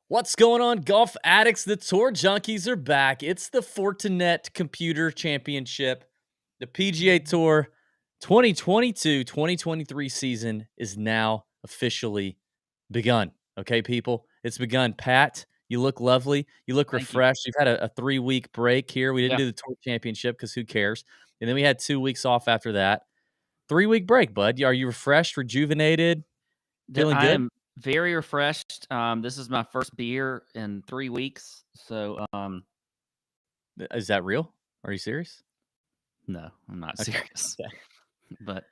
What's going on, golf addicts? The Tour Junkies are back. It's the Fortinet Computer Championship. The PGA Tour 2022-2023 season is now officially begun. Okay, people? It's begun. Pat, you look lovely. You look Thank you. refreshed. You've had a 3-week break here. We didn't Yeah. do the Tour Championship because who cares? And then we had 2 weeks off after that. 3-week break, bud. Are you refreshed, rejuvenated, feeling I good? am very refreshed. This is my first beer in 3 weeks. So, Is that real? Are you serious? no, I'm not Okay. serious. Okay. But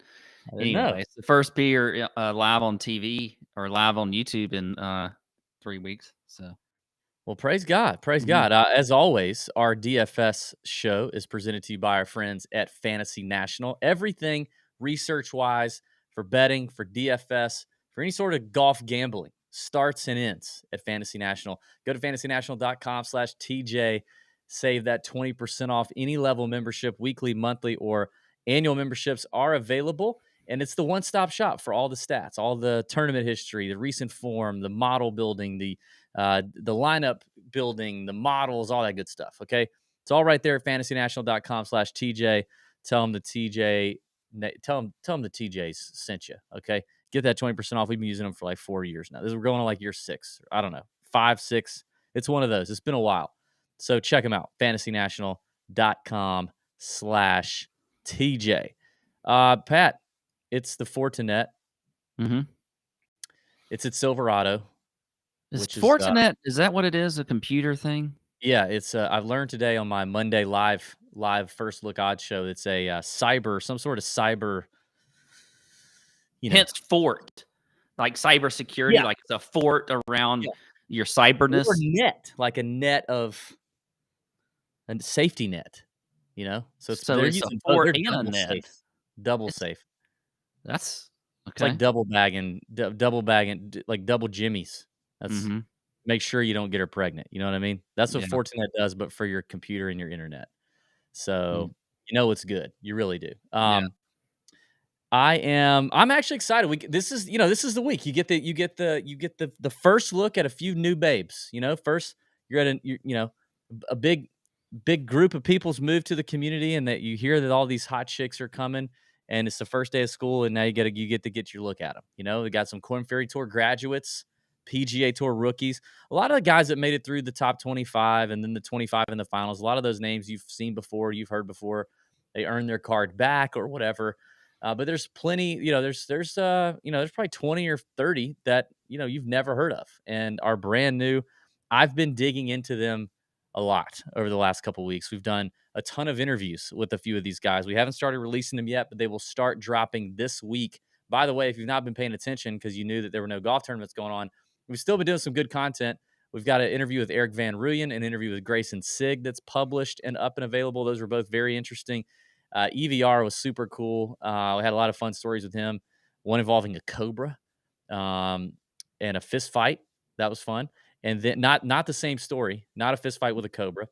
I didn't know. anyway, it's the first beer live on TV or live on YouTube in 3 weeks. So, Well, praise God. Praise Mhm. God. As always, our DFS show is presented to you by our friends at Fantasy National. Everything research wise for betting, for DFS, for any sort of golf gambling starts and ends at Fantasy National. Go to fantasynational.com/TJ. Save that 20% off any level membership, weekly, monthly, or annual memberships are available. And it's the one stop shop for all the stats, all the tournament history, the recent form, the model building, the lineup building, the models, all that good stuff. Okay. It's all right there at fantasynational.com/TJ. Tell them the TJs sent you. Okay. Get that 20% off. We've been using them for like 4 years now. We're going on like year 6. I don't know. 5, 6. It's one of those. It's been a while. So check them out. fantasynational.com/TJ. Pat, it's the Fortinet. Mhm. It's at Silverado, Is which is Fortinet, is that what it is? A computer thing? yeah, it's I've learned today on my Monday live first look odds show. It's a some sort of cyber, you know. Hence fort. Like cybersecurity, Yeah, like it's a fort around yeah. your Or cyberness. net, like a safety net, So So they're it's a using fort they're and a net. double It's safe. that's It's like okay. double bagging, like double jimmies. That's Mhm. make sure you don't get her pregnant. You know what I mean? That's what Yeah. Fortinet does, but for your computer and your internet. Mm. So it's good. You really do. Yeah. I'm actually excited. This is the week. You get the first look at a few new babes. First you're at a big group of people's moved to the community, and that you hear that all these hot chicks are coming, and it's the first day of school, and now you get to get your look at them. We got some Corn Ferry Tour graduates, PGA Tour rookies, a lot of the guys that made it through the top 25 and then the 25 in the finals. A lot of those names you've seen before, you've heard before. They earned their card back or whatever. But there's plenty, there's probably 20 or 30 that, you've never heard of and are brand new. I've been digging into them a lot over the last couple of weeks. We've done a ton of interviews with a few of these guys. We haven't started releasing them yet, but they will start dropping this week. By the way, if you've not been paying attention because you knew that there were no golf tournaments going on, we've still been doing some good content. We've got an interview with Eric Van Ruyen, an interview with Grayson Sigg that's published and up and available. Those were both very interesting. EVR was super cool. We had a lot of fun stories with him. One involving a cobra and a fist fight. That was fun. And then not the same story, not a fist fight with a cobra.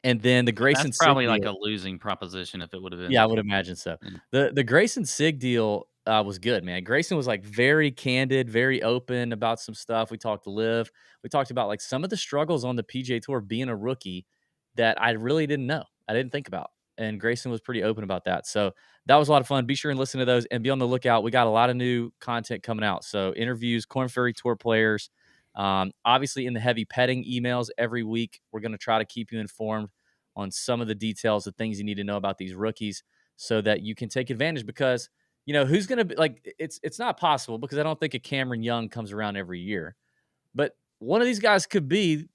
And then the That's Grayson Sigg probably like deal. a losing proposition if it would have been. Yeah, I would imagine so. Yeah. The Grayson Sigg deal was good, man. Grayson was like very candid, very open about some stuff. We talked to Liv. We talked about like some of the struggles on the PGA Tour being a rookie that I really didn't know. I didn't think about. And Grayson was pretty open about that. So that was a lot of fun. Be sure and listen to those and be on the lookout. We got a lot of new content coming out. So interviews, Corn Ferry Tour players, obviously in the heavy petting emails every week. We're going to try to keep you informed on some of the details, the things you need to know about these rookies so that you can take advantage because, who's going to be like, it's not possible because I don't think a Cameron Young comes around every year, but one of these guys could be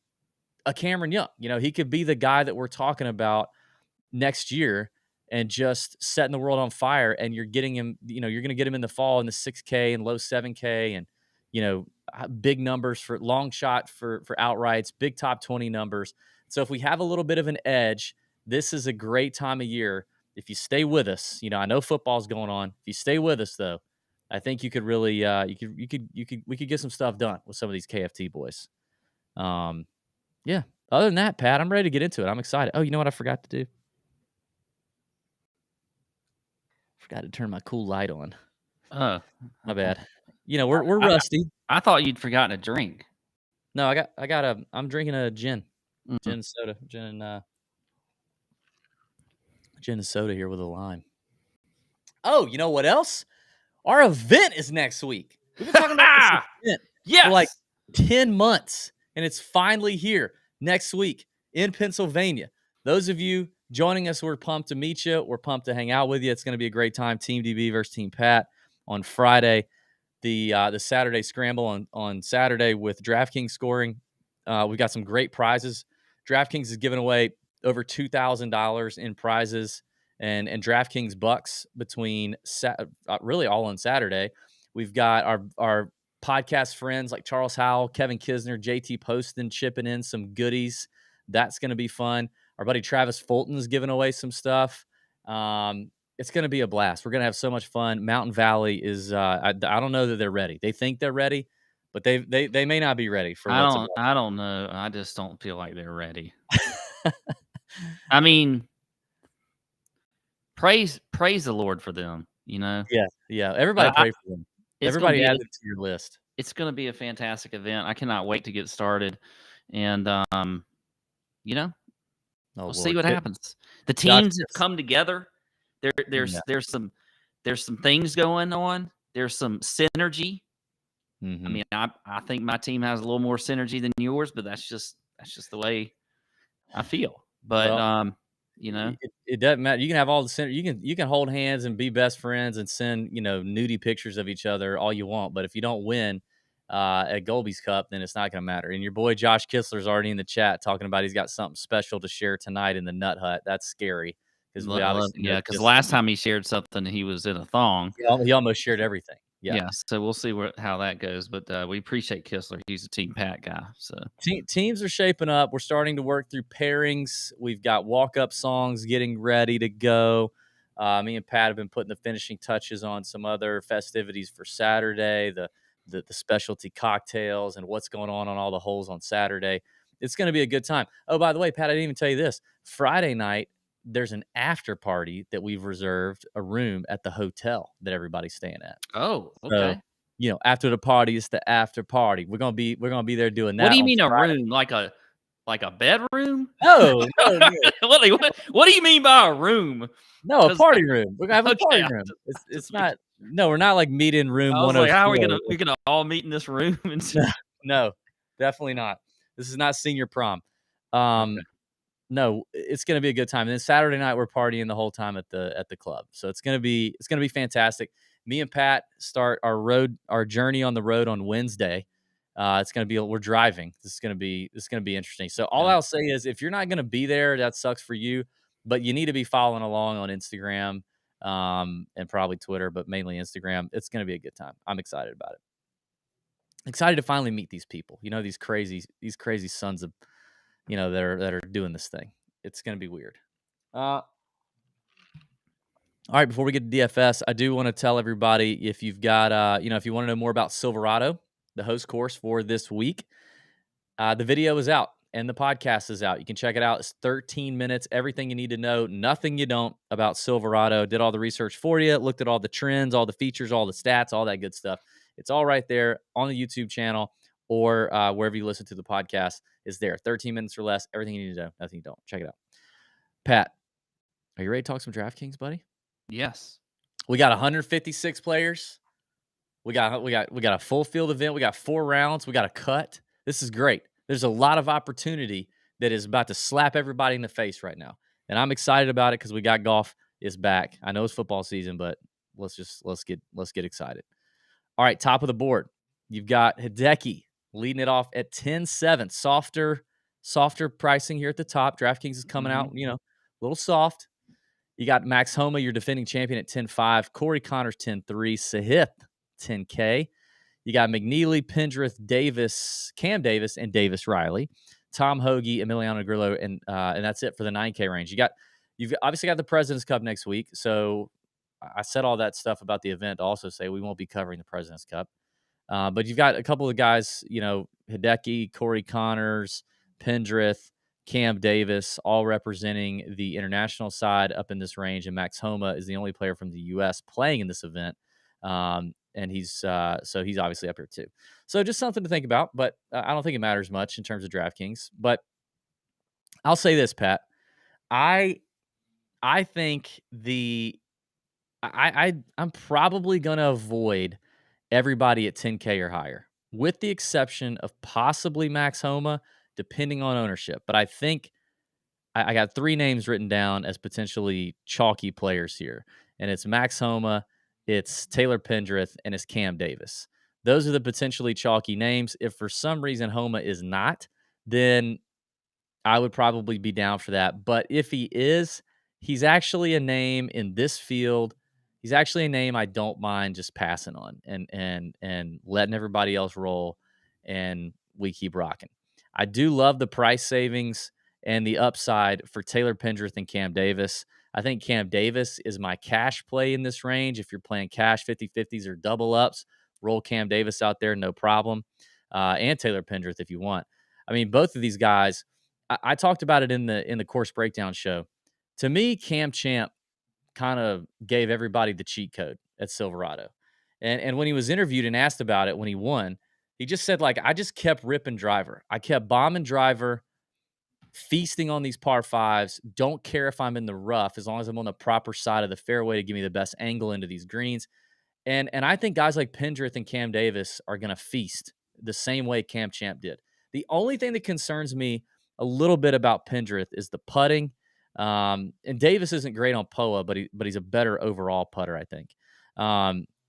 a Cameron Young. He could be the guy that we're talking about next year and just setting the world on fire. And you're getting him, you're going to get him in the fall in the 6K and low 7K and, big numbers for long shot for outrights, big top 20 numbers. So if we have a little bit of an edge, this is a great time of year. If you stay with us, I know football's going on. If you stay with us though, I think you could really, we could get some stuff done with some of these KFT boys. Yeah. Other than that, Pat, I'm ready to get into it. I'm excited. Oh, you know what I forgot to do? Forgot to turn my cool light on. Oh, My bad. We're I rusty. I thought you'd forgotten a drink. No, I'm drinking a gin. Mhm. Gin and soda. Gin and soda here with a lime. Oh, you know what else? Our event is next week. We've been talking about this event for like Yes. 10 months, and it's finally here next week in Pennsylvania. Those of you joining us, we're pumped to meet you. We're pumped to hang out with you. It's going to be a great time. Team DB versus Team Pat on Friday. The Saturday scramble on Saturday with DraftKings scoring. We've got some great prizes. DraftKings is giving away over $2,000 in prizes and DraftKings bucks between really all on Saturday. We've got our podcast friends like Charles Howell, Kevin Kisner, JT Poston chipping in some goodies. That's going to be fun. Our buddy Travis Fulton is giving away some stuff. It's going to be a blast. We're going to have so much fun. Mountain Valley is I don't know that they're ready. They think they're ready, but they may not be ready for what's about. I don't know. I just don't feel like they're ready. I mean, praise the Lord for them, you know? Yeah, yeah. Everybody But pray for them. it's gonna Everybody be add them to your list. it's gonna be a fantastic event. I cannot wait to get started, and, you know, Oh we'll see Lord, what happens. The Josh, teams have come together. There yeah. there's some things going on. There's some synergy. I Mhm. mean, I think my team has a little more synergy than yours, but that's just the way I feel. But, Well, you know, it doesn't matter. You can have all the center. You can hold hands and be best friends and send nudie pictures of each other all you want. But if you don't win at Golby's Cup, then it's not going to matter. And your boy Josh Kistler's already in the chat talking about he's got something special to share tonight in the Nut Hut. That's scary because we obviously know yeah, because Kistler. last time he shared something, he was in a thong. He almost shared everything. Yeah. Yeah, so we'll see how that goes, but, we appreciate Kistler. He's a Team Pat guy, so Teams are shaping up. We're starting to work through pairings. We've got walk-up songs getting ready to go. Me and Pat have been putting the finishing touches on some other festivities for Saturday, the specialty cocktails and what's going on all the holes on Saturday. It's going to be a good time. Oh, by the way, Pat, I didn't even tell you this. Friday night, there's an after party that we've reserved a room at the hotel that everybody's staying at. Oh, So, okay. after the party, it's the after party. We're gonna be there doing What do that you on mean a Friday. room? Like a bedroom? No, no, no, What do you mean by a room? no, a 'Cause party room. We're gonna have a okay, party I room. It's just make not. No, we're not like meeting room I was like, "How are 104. we gonna all meet in this room?" And No, no, definitely not. This is not senior prom. okay. Um, no, it's gonna be a good time. And then Saturday night we're partying the whole time at the club. So it's gonna be fantastic. Me and Pat start our journey on the road on Wednesday. It's gonna be we're driving. This is gonna be interesting. So all Yeah. I'll say is if you're not gonna be there, that sucks for you. But you need to be following along on Instagram, and probably Twitter, but mainly Instagram. It's gonna be a good time. I'm excited about it. Excited to finally meet these people. These crazy sons of that are doing this thing. It's gonna be weird. All right, before we get to DFS, I do want to tell everybody if you've got if you want to know more about Silverado, the host course for this week, the video is out and the podcast is out. You can check it out. It's 13 minutes, everything you need to know, nothing you don't about Silverado. Did all the research for you, looked at all the trends, all the features, all the stats, all that good stuff. It's all right there on the YouTube channel or wherever you listen to the podcast is there. 13 minutes or less, everything you need to know, nothing you don't. Check it out. Pat, are you ready to talk some DraftKings, buddy? Yes. We got 156 players. We got a full field event. We got 4 rounds. We got a cut. This is great. There's a lot of opportunity that is about to slap everybody in the face right now. And I'm excited about it because we got golf is back. I know it's football season, but let's get excited. All right, top of the board. You've got Hideki leading it off at 10-7. Softer pricing here at the top. DraftKings is coming Mhm. out, a little soft. You got Max Homa, your defending champion, at 10-5. Corey Connors, 10-3. Sahith, 10K. You got McNeely, Pendrith, Davis, Cam Davis, and Davis Riley. Tom Hoagie, Emiliano Grillo, and that's it for the 9K range. You've obviously got the President's Cup next week. So I said all that stuff about the event to also say we won't be covering the President's Cup. But you've got a couple of guys, Hideki, Corey Connors, Pendrith, Cam Davis, all representing the international side up in this range. And Max Homa is the only player from the U.S. playing in this event. and he's so he's obviously up here too. So just something to think about, but I don't think it matters much in terms of DraftKings. But I'll say this, Pat. I I think I'm probably gonna avoid everybody at 10K or higher, with the exception of possibly Max Homa, depending on ownership. But I think I got 3 names written down as potentially chalky players here, and it's Max Homa, it's Taylor Pendrith, and it's Cam Davis. Those are the potentially chalky names. If for some reason Homa is not, then I would probably be down for that. But if he is, he's actually a name in this field. He's actually a name I don't mind just passing on and letting everybody else roll, and we keep rocking. I do love the price savings and the upside for Taylor Pendrith and Cam Davis. I think Cam Davis is my cash play in this range. If you're playing cash 50-50s or double ups, roll Cam Davis out there, no problem. And Taylor Pendrith if you want. I mean, both of these guys, I talked about it in the course breakdown show. To me, Cam Champ kind of gave everybody the cheat code at Silverado. And when he was interviewed and asked about it when he won, he just said, like, I just kept ripping driver. I kept bombing driver, feasting on these par fives. Don't care if I'm in the rough as long as I'm on the proper side of the fairway to give me the best angle into these greens. And I think guys like Pendrith and Cam Davis are going to feast the same way Cam Champ did. The only thing that concerns me a little bit about Pendrith is the putting. And Davis isn't great on POA, but he's a better overall putter, I think.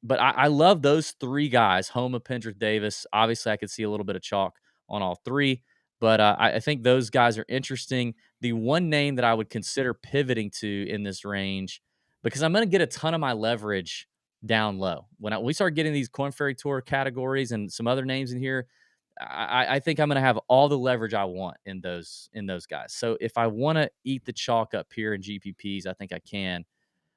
But I love those 3 guys, Homa, Pendrith, Davis. Obviously, I could see a little bit of chalk on all 3, but I think those guys are interesting. The one name that I would consider pivoting to in this range, because I'm going to get a ton of my leverage down low. When we start getting these Corn Ferry Tour categories and some other names in here, I think I'm going to have all the leverage I want in those guys. So if I want to eat the chalk up here in GPPs, I think I can.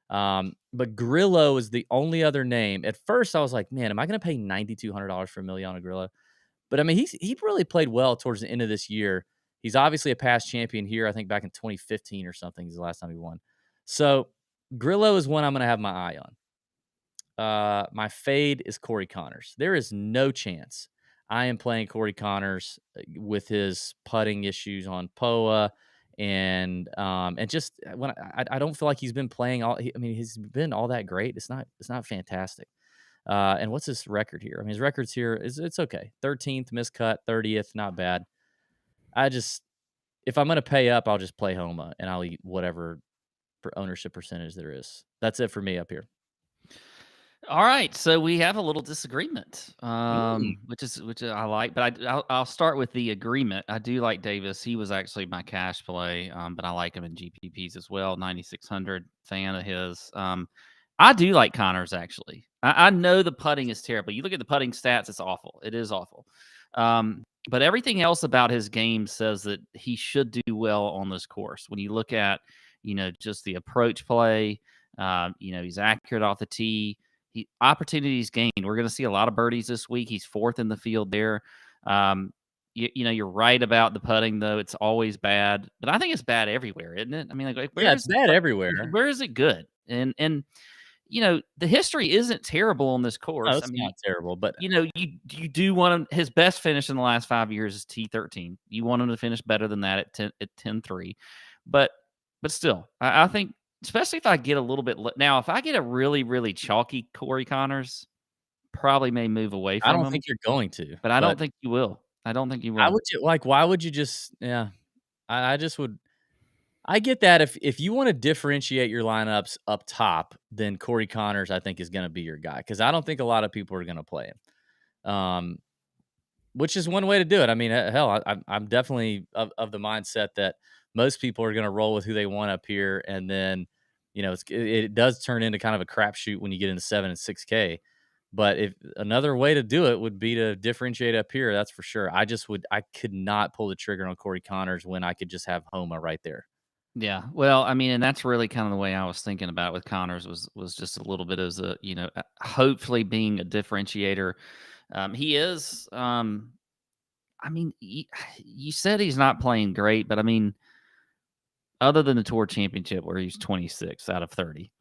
But Grillo is the only other name. At first, I was like, man, am I going to pay $9,200 for Emiliano Grillo? But I mean, he really played well towards the end of this year. He's obviously a past champion here. I think back in 2015 or something is the last time he won. So Grillo is one I'm going to have my eye on. My fade is Corey Connors. There is no chance I am playing Corey Connors with his putting issues on POA, and just when I don't feel like he's been playing all. I mean, he's been all that great. It's not fantastic. And what's his record here? I mean, his record's here is it's okay. 13th miscut, 30th, not bad. I just if I'm gonna pay up, I'll just play Homa and I'll eat whatever ownership percentage there is. That's it for me up here. All right, so we have a little disagreement, Mm. which I like, but I'll start with the agreement. I do like Davis. He was actually my cash play, but I like him in GPPs as well. 9,600 fan of his. I do like Connors actually. I know the putting is terrible. You look at the putting stats; it's awful. It is awful. But everything else about his game says that he should do well on this course. When you look at, just the approach play, he's accurate off the tee. Opportunities gained. We're going to see a lot of birdies this week. He's 4th in the field there. You're right about the putting, though. It's always bad, but I think it's bad everywhere, isn't it? I mean, like Yeah, it's bad everywhere. where is it good? And the history isn't terrible on this No, course. I it's mean, not terrible, but you do want him. His best finish in the last 5 years is T13. You want him to finish better than that at 10-3, but still, I think. Especially if I get a little bit now, if I get a really, really chalky Corey Connors, probably may move away I from don't him, think you're going to. but I don't But think you will. I don't think you how will. would you like, why would you just yeah. I just would I get that if you wanna differentiate your lineups up top, then Corey Connors, I think, is gonna be your guy because I don't think a lot of people are gonna play him. Which is one way to do it. I mean, hell, I'm definitely of the mindset that most people are gonna roll with who they want up here, and then, it does turn into kind of a crapshoot when you get into 7 and 6K. But if another way to do it would be to differentiate up here, that's for sure. I could not pull the trigger on Corey Connors when I could just have Homa right there. Yeah. Well, I mean, and that's really kind of the way I was thinking about it with Connors was just a little bit as a, hopefully being a differentiator. He is. I mean, you said he's not playing great, but I mean, other than the Tour Championship where he's 26 out of 30.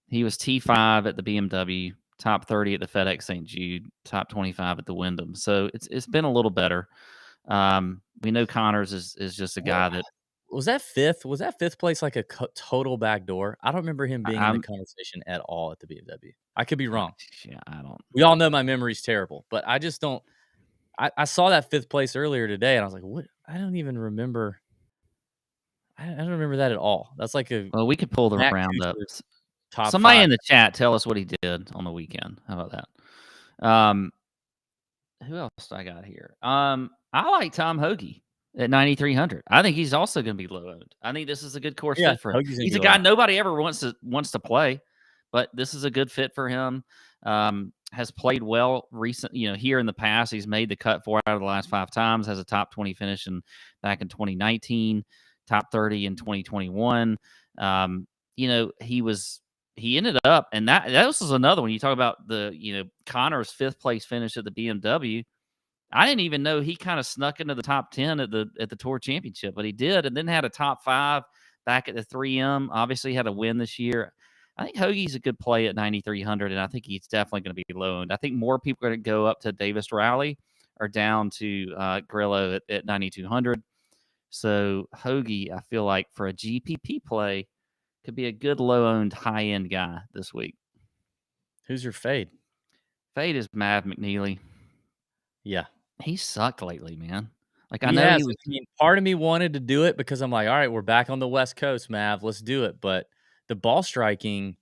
He was T5 at the BMW top 30 at the FedEx St. Jude, top 25 at the Wyndham. So it's been a little better. We know Connors is just a guy that Was that 5th? Was that 5th place like a total backdoor? I don't remember him being in the I'm conversation at all at the BMW. I could be wrong. yeah, I don't. We all know my memory's terrible, but I just don't. I saw that 5th place earlier today, and I was like, "What?" I don't even remember. I don't remember that at all. That's like a Well, we could pull the Matt Kuchar roundups. top Somebody 5. in the chat tell us what he did on the weekend. How about that? Who else I got here? I like Tom Hoagie at 9,300. I think he's also going to be low owned. I think this is a good course Yeah, fit for him. Hoagie's gonna He's be a guy low. nobody ever wants to play, but this is a good fit for him. Has played well here in the past. He's made the cut 4 out of the last 5 times. Has a top 20 finish back in 2019, top 30 in 2021. He ended up, and that was another one. You talk about Connor's 5th place finish at the BMW. I didn't even know he kind of snuck into the top 10 at the Tour Championship, but he did, and then had a top 5 back at the 3M. Obviously, had a win this year. I think Hoagie's a good play at 9,300, and I think he's definitely going to be low owned. I think more people are going to go up to Davis Riley or down to Grillo at 9,200. So Hoagie, I feel like for a GPP play, could be a good low owned high end guy this week. Who's your fade? Fade is Mav McNeely. Yeah. He sucked lately, man. Like, I He know has. he was. I mean, part of me wanted to do it because I'm like, all right, we're back on the West Coast, Mav. Let's do it. But the ball striking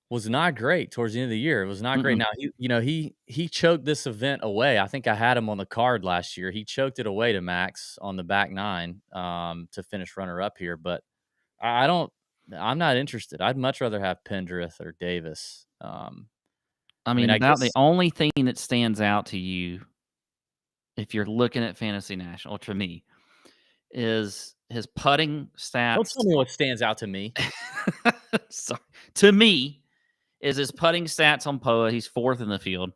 was not great towards the end of the year. It was not great. Mm-mm. Now he choked this event away. I think I had him on the card last year. He choked it away to Max on the back 9 to finish runner up here. But I don't. I'm not interested. I'd much rather have Pendrith or Davis. I mean, mean, I about the guess only thing that stands out to you, if you're looking at Fantasy National, to me, is his putting don't stats. tell me what stands out to me. Sorry. To me, is his putting stats on POA. He's 4th in the field.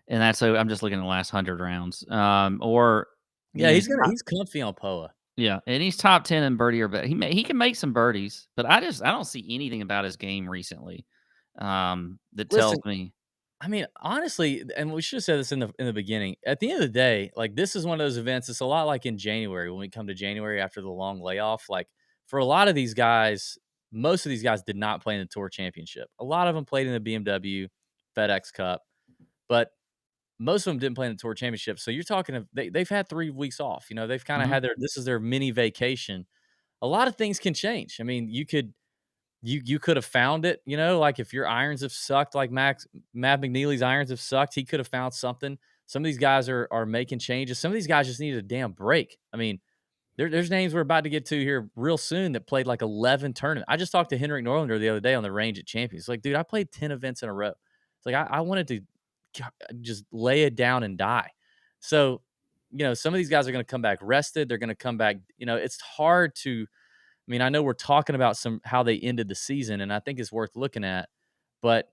And that's so I'm just looking at the last 100 rounds. Yeah, he's comfy on POA. Yeah, and he's top 10 in birdie or better. He can make some birdies, but I don't see anything about his game recently that tells Listen, me. I mean, honestly, and we should have said this in the beginning. At the end of the day, like this is one of those events. It's a lot like in January when we come to January after the long layoff. Like for a lot of these guys, most of these guys did not play in the Tour Championship. A lot of them played in the BMW, FedEx Cup, but most of them didn't play in the Tour Championship. So you're talking they've had 3 weeks off. They've kind of Mhm. had this is their mini vacation. A lot of things can change. I mean, you could have found it, like if your irons have sucked, like Matt McNeely's irons have sucked, he could have found something. Some of these guys are making changes. Some of these guys just need a damn break. I mean, there's names we're about to get to here real soon that played like 11 tournaments. I just talked to Henrik Norlander the other day on the range at Champions. Like, dude, I played 10 events in a row. It's like I wanted to just lay it down and die. So, some of these guys are going to come back rested. They're going to come back. It's hard to. I mean, I know we're talking about how they ended the season, and I think it's worth looking at. But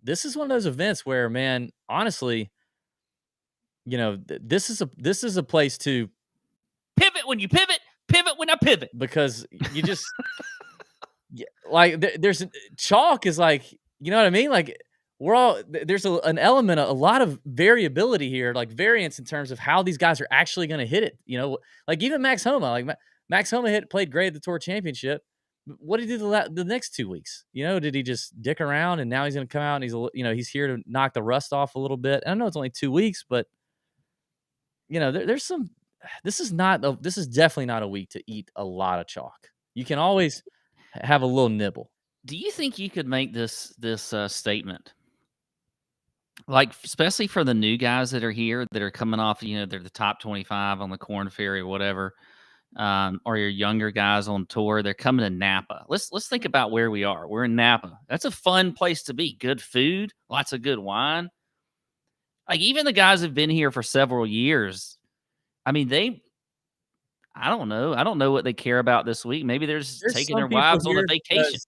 this is one of those events where, man, honestly, this is a place to Pivot when you pivot when I pivot. because you just like there's chalk is like what I mean. Like there's an element, a lot of variability here, like variance in terms of how these guys are actually going to hit it. Like even Max Homa, Max Homa played great at the Tour Championship. What did he do the next 2 weeks? Did he just dick around and now he's going to come out and he's here to knock the rust off a little bit? I know it's only 2 weeks, but there's some. This is definitely not a week to eat a lot of chalk. You can always have a little nibble. Do you think you could make this statement? Like, especially for the new guys that are here that are coming off, they're the top 25 on the Corn Ferry or whatever. Or your younger guys on tour, they're coming to Napa. Let's think about where we are. We're in Napa. That's a fun place to be. Good food, lots of good wine. Like even the guys who've been here for several years, I mean, I don't know. I don't know what they care about this week. Maybe they're just There's taking some their people wives on a here vacation.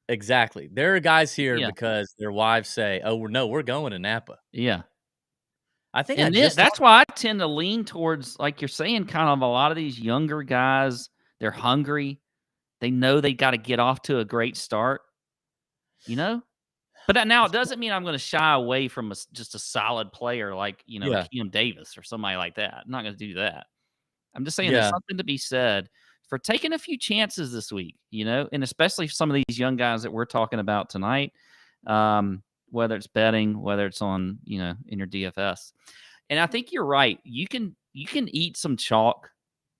exactly. There are guys here Yeah. because their wives say, "Oh, we're going to Napa." Yeah. I think I And then just that's why I tend to lean towards, like you're saying, kind of a lot of these younger guys, they're hungry. They know they got to get off to a great start. But now it doesn't mean I'm going to shy away from just a solid player like, a Yeah, Cam Davis or somebody like that. I'm not going to do that. I'm just saying there's yeah. something to be said for taking a few chances this week, and especially some of these young guys that we're talking about tonight, whether it's betting, whether it's on, in your DFS. And I think you're right. You can eat some chalk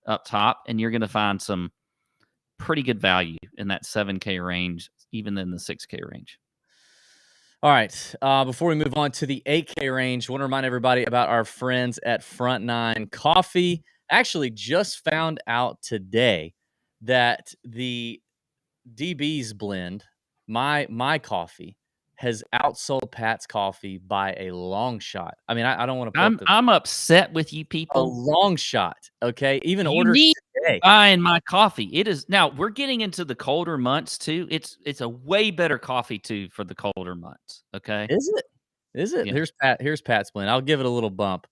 up top, and you're going to find some pretty good value in that 7K range, even in the 6K range. All right. Before we move on to the 8K range, I want to remind everybody about our friends at Front Nine Coffee. Actually, just found out today that the DB's blend, my coffee, has outsold Pat's coffee by a long shot. I mean, I don't want to put up I'm upset with you a people. long shot. Okay, even You orders need to be today. buying my coffee. It is now we're getting into the colder months too. It's a way better coffee too for the colder months. Okay. Is it? Is it? Yeah. Here's Pat's blend. I'll give it a little bump.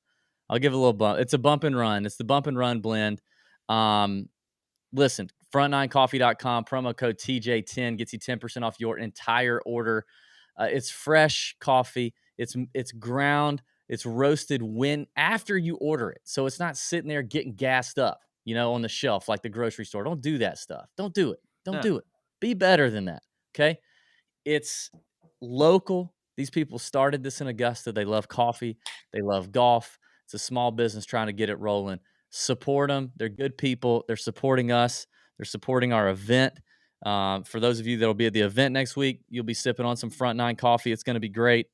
I'll give it a little bump. It's a bump and run. It's the bump and run blend. Um, Listen, front9coffee.com, promo code TJ10 gets you 10% off your entire order. It's fresh coffee. It's ground. It's roasted when after you order it. So it's not sitting there getting gassed up, on the shelf like the grocery store. Don't do that stuff. Don't do it. Don't No. do it. Be better than that. Okay? It's local. These people started this in Augusta. They love coffee. They love golf. It's a small business trying to get it rolling. Support them. They're good people. They're supporting us. They're supporting our event. For those of you that will be at the event next week, you'll be sipping on some Front Nine coffee. It's going to be great.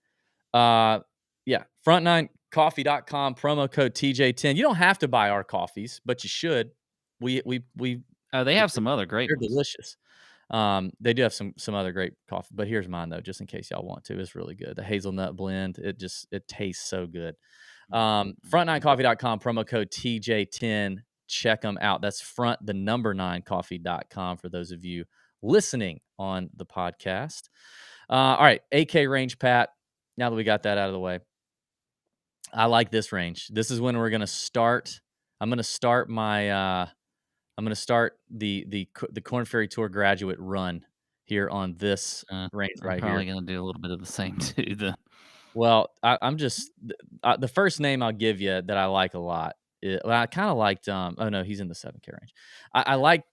Yeah, front9coffee.com, promo code TJ10. You don't have to buy our coffees, but you should. We Oh, they have some other great they're ones. delicious. They do have some other great coffee, but here's mine though, just in case y'all want to. It's really good. The hazelnut blend, it tastes so good. Front9coffee.com, promo code TJ10. Check them out. That's the number 9coffee.com for those of you listening on the podcast. All right, AK range, Pat. Now that we got that out of the way, I like this range. This is when we're gonna start. I'm gonna start the Corn Ferry Tour graduate run here on this range I'm right here. probably gonna do a little bit of the same too. Well, I'm just the first name I'll give you that I like a lot. Well, I kind of liked. Oh no, he's in the 7K range. I like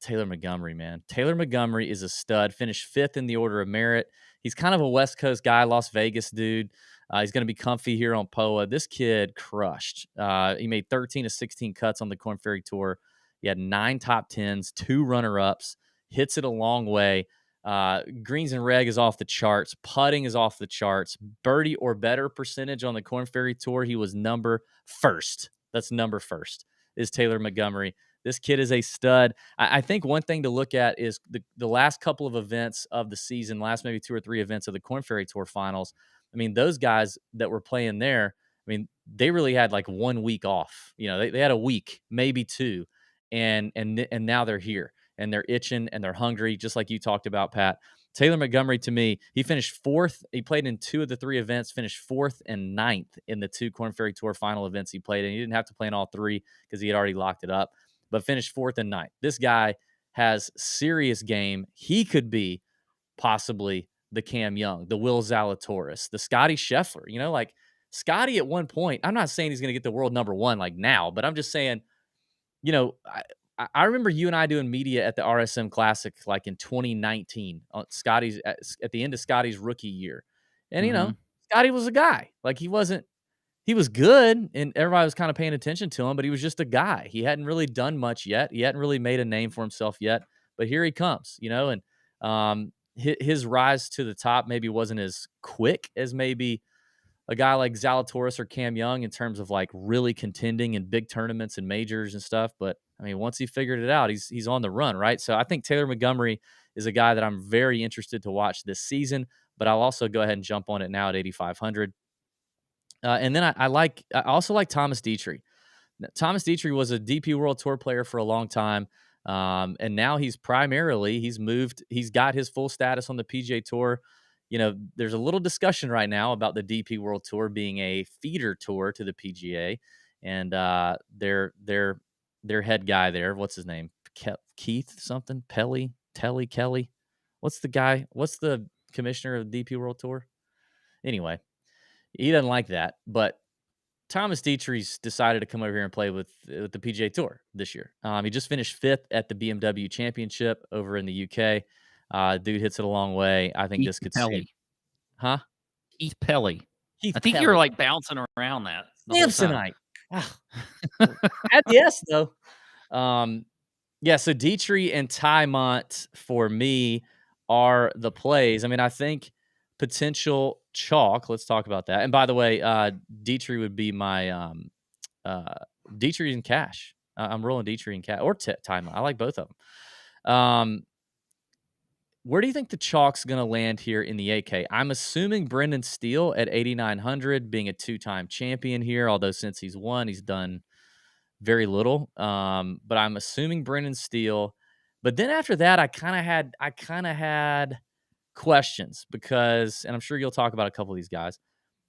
Taylor Montgomery, man. Taylor Montgomery is a stud. Finished fifth in the order of merit. He's kind of a West Coast guy, Las Vegas dude. He's going to be comfy here on POA. This kid crushed. He made 13 of 16 cuts on the Corn Ferry Tour. He had 9 top tens, 2 runner-ups. Hits it a long way. Greens and reg is off the charts. Putting is off the charts. Birdie or better percentage on the Corn Ferry Tour. He was number first. That's number first is Taylor Montgomery. This kid is a stud. I think one thing to look at is the last couple of events of the season, last maybe 2 or 3 events of the Corn Ferry Tour finals. I mean, those guys that were playing there, I mean, they really had like 1 week off. They had a week, maybe 2, and now they're here and they're itching and they're hungry, just like you talked about, Pat. Taylor Montgomery, to me, he finished 4th. He played in 2 of the 3 events, finished 4th and 9th in the 2 Corn Ferry Tour final events he played in. He didn't have to play in all 3 because he had already locked it up, but finished 4th and 9th. This guy has serious game. He could be possibly the Cam Young, the Will Zalatoris, the Scotty Scheffler. Like Scotty at one point, I'm not saying he's going to get the world number 1 like now, but I'm just saying, I remember you and I doing media at the RSM Classic like in 2019 on Scotty's at the end of Scotty's rookie year. And Mhm. Scotty was a guy. Like he was good and everybody was kind of paying attention to him, but he was just a guy. He hadn't really done much yet. He hadn't really made a name for himself yet, but here he comes, and his rise to the top maybe wasn't as quick as maybe a guy like Zalatoris or Cam Young in terms of like really contending in big tournaments and majors and stuff. But I mean, once he figured it out, he's on the run, right? So I think Taylor Montgomery is a guy that I'm very interested to watch this season. But I'll also go ahead and jump on it now at 8,500. And then I also like Thomas Dietrich. Thomas Dietrich was a DP World Tour player for a long time. And now he's moved, he's got his full status on the PGA Tour. There's a little discussion right now about the DP World Tour being a feeder tour to the PGA. And their head guy there, what's his name? Keith something? Telly Kelly? What's the guy? What's the commissioner of the DP World Tour. Anyway, he doesn't like that, but Thomas Dietrich's decided to come over here and play with the PGA Tour this year. He just finished 5th at the BMW Championship over in the UK. Dude hits it a long way. I think Keith this could save. Pelly. Huh? Keith Pelly. I Keith think you were, Pelly. like, bouncing around that the whole time. Samsonite. Ah, at the S, though. Yeah, so Dietrich and Ty Mont for me are the plays. I mean, I think potential chalk. Let's talk about that. And by the way, Dietrich would be my uh, Dietrich and cash. I'm rolling Dietrich and cash or Ty Mont. I like both of them. Where do you think the chalk's going to land here in the AK? I'm assuming Brendan Steele at 8,900, being a 2-time champion here. Although since he's won, he's done very little. But I'm assuming Brendan Steele. But then after that, I kind of had questions because, and I'm sure you'll talk about a couple of these guys.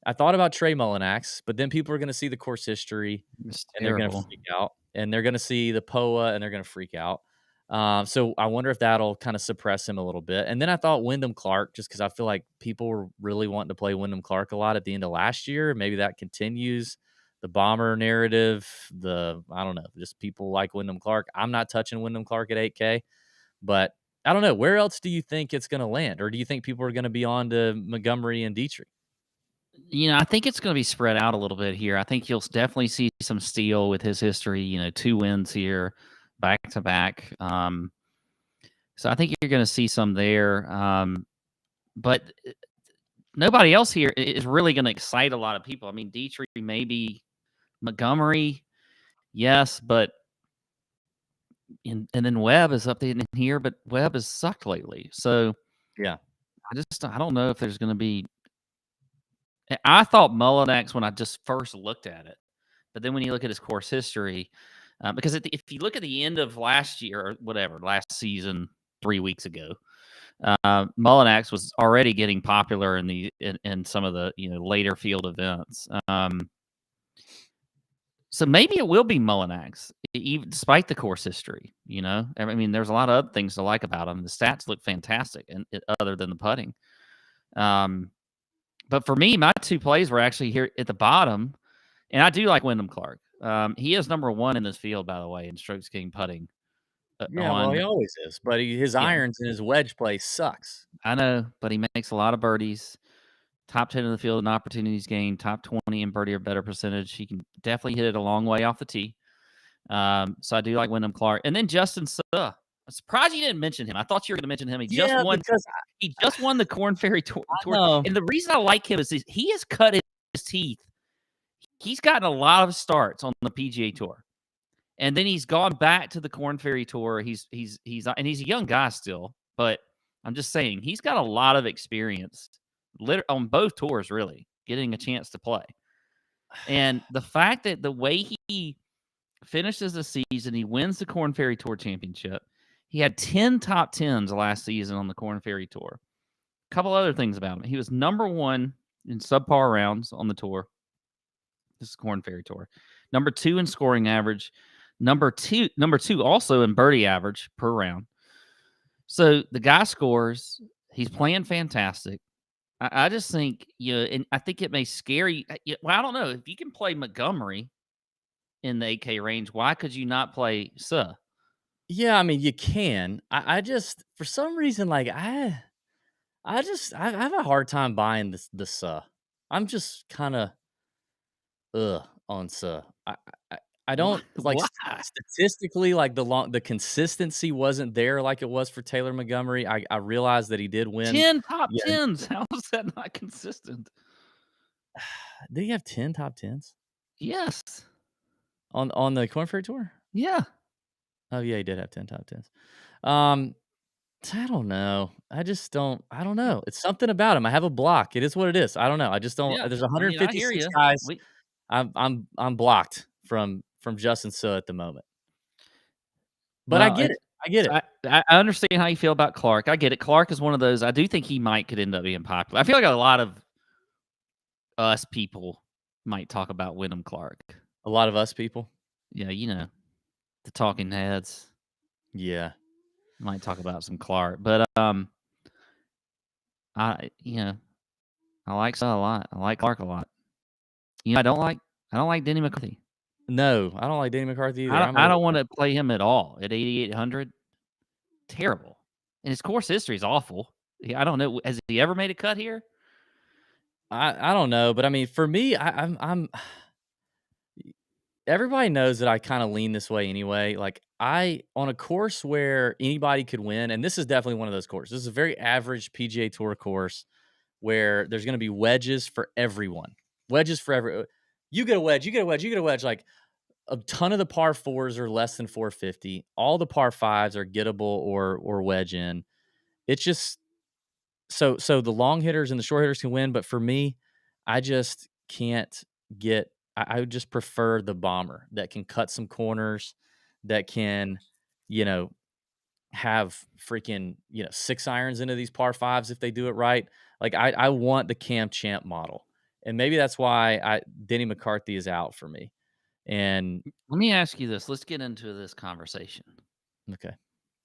I thought about Trey Mullinax, but then people are going to see the course history It's and they're going to terrible. freak out, and they're going to see the POA and they're going to freak out. So I wonder if that'll kind of suppress him a little bit. And then I thought Wyndham Clark, just because I feel like people were really wanting to play Wyndham Clark a lot at the end of last year. Maybe that continues the bomber narrative. I don't know, just people like Wyndham Clark. I'm not touching Wyndham Clark at 8K, but I don't know. Where else do you think it's going to land? Or do you think people are going to be on to Montgomery and Dietrich? I think it's gonna be spread out a little bit here. I think you'll definitely see some Steele with his history, 2 wins here back to back. So I think you're gonna see some there. But nobody else here is really gonna excite a lot of people. I mean, Dietrich, maybe Montgomery, yes, but and then Webb is up in here, but Webb has sucked lately. So Yeah. I don't know if there's gonna be. I thought Mullinax when I just first looked at it. But then when you look at his course history, because if you look at the end of last year or whatever, last season, 3 weeks ago, Mullinax was already getting popular in some of the later field events. So maybe it will be Mullinax, even despite the course history. I mean, there's a lot of other things to like about him. The stats look fantastic, and other than the putting. But for me, my 2 plays were actually here at the bottom. And I do like Wyndham Clark. He is number 1 in this field, by the way, in strokes gained putting. Yeah, well, he always is, but his Yeah, irons and his wedge play sucks. I know, but he makes a lot of birdies. Top 10 in the field in opportunities gained. Top 20 in birdie or better percentage. He can definitely hit it a long way off the tee. So I do like Wyndham Clark. And then Justin Suh. I'm surprised you didn't mention him. I thought you were going to mention him. He just Yeah, won. because He just won the Corn Ferry Tour. no. And the reason I like him is he has cut his teeth. He's gotten a lot of starts on the PGA Tour. And then he's gone back to the Corn Ferry Tour. He's a young guy still, but I'm just saying he's got a lot of experience on both tours, really getting a chance to play. And the fact that the way he finishes the season, he wins the Corn Ferry Tour Championship. He had 10 top 10s last season on the Corn Ferry Tour. A couple other things about him. He was number 1 in subpar rounds on the tour. This is Corn Ferry Tour. Number 2 in scoring average. Number two also in birdie average per round. So the guy scores. He's playing fantastic. I just think, and I think it may scare you. Well, I don't know. If you can play Montgomery in the 8K range, why could you not play Suh? Yeah, I mean, you can. I just for some reason, like, I have a hard time buying this, I'm just kinda, on Suh. I I Why? don't like, Why? statistically, like, the consistency wasn't there like it was for Taylor Montgomery. I realized that he did win. 10 top Yeah. 10s. How is that not consistent? Did he have 10 top 10s Yes. on the Corn Ferry Tour? Yeah. Oh, yeah, he did have 10 top 10s. Um, I don't know. I don't know. It's something about him. I have a block. It is what it is. I don't know. I just don't Yeah. there's I mean, I hear 156 you. guys. I'm blocked from Justin Suh at the moment. But I Well, get it. I get it. I understand how you feel about Clark. I get it. Clark is one of those. I do think he could end up being popular. I feel like a lot of us people might talk about Wyndham Clark. A lot of us people. Yeah, the talking heads Yeah. might talk about some Clark, but I like Sal a lot. I like Clark a lot. I don't like Denny McCarthy. No, I don't like Danny McCarthy either. I'm a I little don't wanna play him at all at 8,800. Terrible. And his course history is awful. I don't know. Has he ever made a cut here? I don't know, but I mean, for me, I'm everybody knows that I kind of lean this way anyway. Like I on a course where anybody could win, and this is definitely one of those courses. This is a very average PGA Tour course where there's going to be wedges for everyone. Wedges for every. You get a wedge, you get a wedge, you get a wedge. Like a ton of the par fours are less than 450. All the par fives are gettable or wedge in. It's just so the long hitters and the short hitters can win, but for me, I just can't get I would just prefer the bomber that can cut some corners, that can, you know, have freaking, 6 irons into these par fives if they do it right. Like I want the Cam Champ model. And maybe that's why Denny McCarthy is out for me. And Let me ask you this. Let's get into this conversation. okay.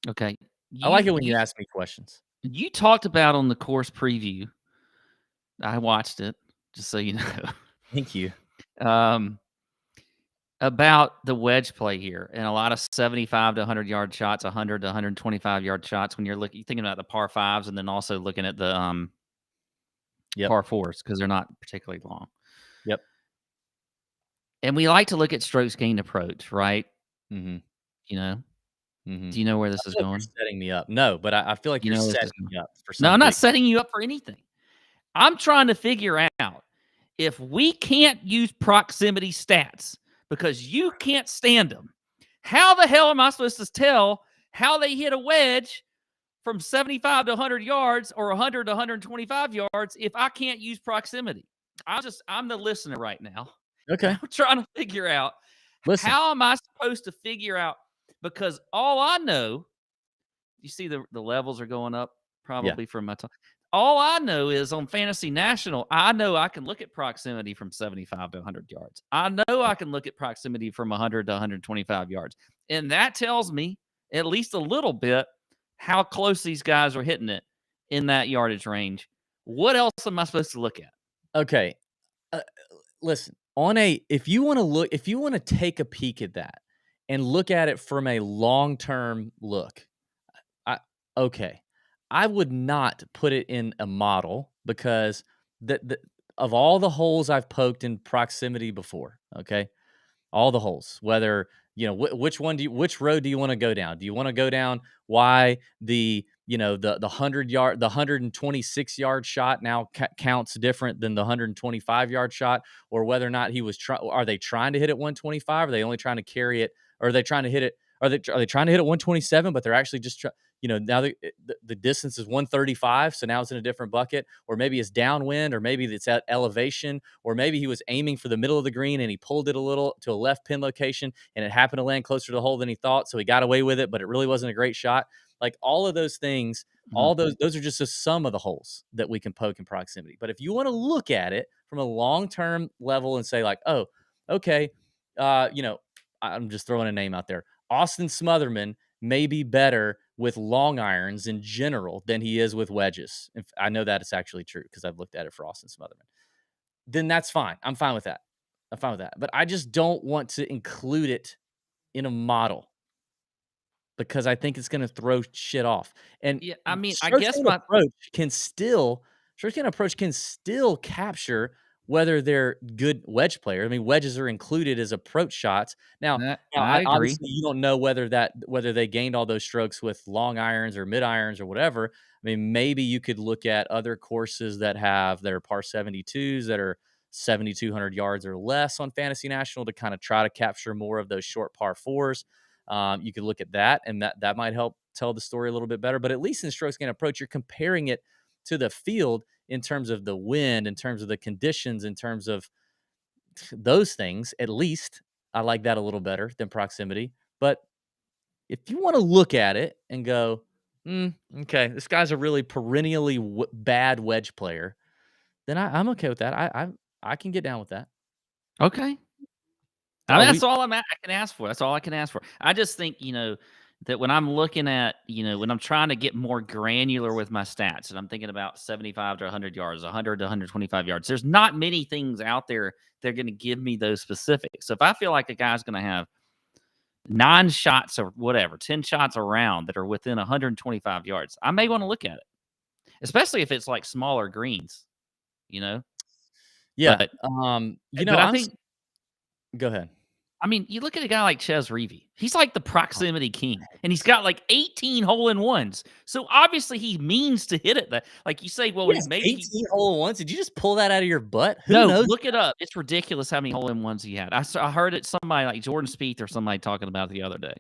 Okay. I like You it when you you ask me questions. you talked about on the course preview, I watched it, just so you know, Thank you. um, about the wedge play here and a lot of 75 to 100-yard shots, 100 to 125-yard shots when you're thinking about the par fives and then also looking at the Yep. par fours because they're not particularly long. Yep. And we like to look at strokes gained approach, right? Mhm. You know, Mhm. do you know where I this is feel like going? you're setting me up. No, but I feel like You you're know where this setting is going. me up for No, I'm some not big. setting you up for anything. I'm trying to figure out if we can't use proximity stats because you can't stand them, how the hell am I supposed to tell how they hit a wedge from 75 to 100 yards or 100 to 125 yards if I can't use proximity? I'm the listener right now. And Okay. I'm trying to figure out Listen. how am I supposed to figure out because all I know, you see the levels are going up Yeah. probably from my time. All I know is on Fantasy National, I know I can look at proximity from 75 to 100 yards. I know I can look at proximity from 100 to 125 yards. And that tells me at least a little bit how close these guys are hitting it in that yardage range. What else am I supposed to look at? Okay. Uh, listen, on a if you wanna take a peek at that and look at it from a long-term look, I okay. I would not put it in a model because the of all the holes I've poked in proximity before, okay? All the holes, whether, which road do you wanna go down? Do you wanna go down why the 100-yard the 126-yard shot now counts different than the 125-yard shot, or whether or not are they trying to hit it 125? Are they only trying to carry it? Or are they trying to hit it are they trying to hit it 127, but they're actually just now the distance is 135, so now it's in a different bucket, or maybe it's downwind, or maybe it's at elevation, or maybe he was aiming for the middle of the green and he pulled it a little to a left pin location and it happened to land closer to the hole than he thought, so he got away with it, but it really wasn't a great shot. Like all of those things, Mhm. all those are just some of the holes that we can poke in proximity. But if you want to look at it from a long-term level and say like, "Oh, okay, I'm just throwing a name out there. Austin Smotherman may be better with long irons in general than he is with wedges." If I know that it's actually true because I've looked at it for Austin Smotherman. Then that's fine. I'm fine with that. I'm fine with that. But I just don't want to include it in a model because I think it's going to throw shit off. And Yeah, I mean, I strokes guess gained my approach can still strokes gained approach can still capture whether they're good wedge player. I mean, wedges are included as approach shots. Now, I agree. obviously you don't know whether they gained all those strokes with long irons or mid irons or whatever. I mean, maybe you could look at other courses that are par 72s that are 7,200 yards or less on Fantasy National to kind of try to capture more of those short par fours. You could look at that, and that might help tell the story a little bit better. But at least in strokes gained approach, you're comparing it to the field in terms of the wind, in terms of the conditions, in terms of those things. At least I like that a little better than proximity. But if you want to look at it and go, okay, this guy's a really perennially bad wedge player, then I'm okay with that. I can get down with that. Okay. I Oh, mean, we that's all I can ask for. That's all I can ask for. I just think, that when I'm looking at, when I'm trying to get more granular with my stats and I'm thinking about 75 to 100 yards, 100 to 125 yards, there's not many things out there that are going to give me those specifics. So if I feel like a guy's going to have 9 shots or whatever, 10 shots around that are within 125 yards, I may want to look at it, especially if it's like smaller greens, you know? Yeah. But, You know, but I think, go ahead. I mean, you look at a guy like Ches Reavie. He's like the proximity king, and he's got like 18 hole-in-ones. So obviously he means to hit it. That, like you say, well, He has maybe he. 18 hole-in-ones. Did you just pull that out of your butt? Who No, knows? look it up. It's ridiculous how many hole-in-ones he had. I heard it somebody like Jordan Spieth or somebody talking about it the other day.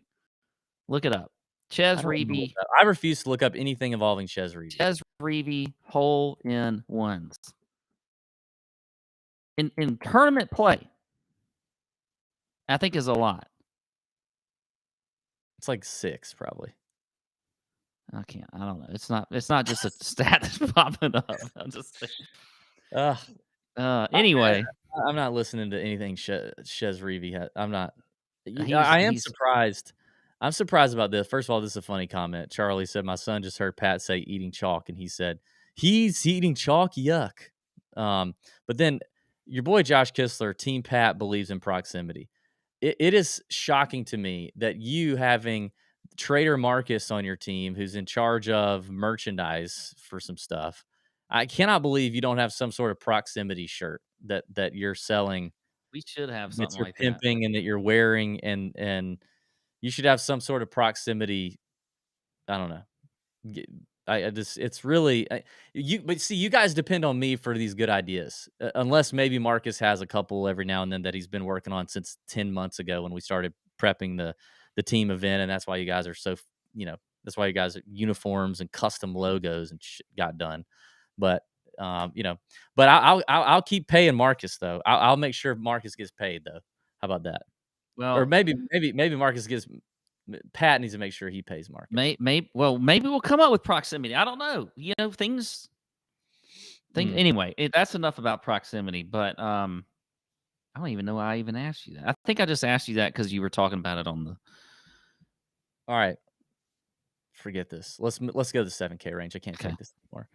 Look it up. I Ches don't know Reavie. I refuse to look up anything involving Chez Reavie. Ches Reavie hole-in-ones in tournament play. I think is a lot. It's like 6 probably. I can't. I don't know. It's not just a stat that's popping up. I'm just anyway. I'm not listening to anything Chez Reavie I'm not. I am He's surprised. I'm surprised about this. First of all, this is a funny comment. Charlie said, "My son just heard Pat say eating chalk, and he said he's eating chalk. Yuck." But then your boy Josh Kistler, Team Pat, believes in proximity. It is shocking to me that you having Trader Marcus on your team, who's in charge of merchandise for some stuff. I cannot believe you don't have some sort of proximity shirt that you're selling, we should have that something you're like that. pimping and that you're wearing, and you should have some sort of proximity. I don't know. G I just it's really but see, you guys depend on me for these good ideas, unless maybe Marcus has a couple every now and then that he's been working on since 10 months ago when we started prepping the team event, and that's why you guys are so that's why you guys uniforms and custom logos and got done. But, you know, but I'll keep paying Marcus, though. I'll make sure Marcus gets paid, though. How about that? Or Well, maybe Marcus gets Pat needs to make sure he pays Marcus. maybe we'll come up with proximity. I don't know. Things. Mm. Anyway. That's enough about proximity. But I don't even know why I even asked you that. I think I just asked you that because you were talking about it on the. All right. Forget this. Let's go to the 7K range. I can't Okay. take this anymore.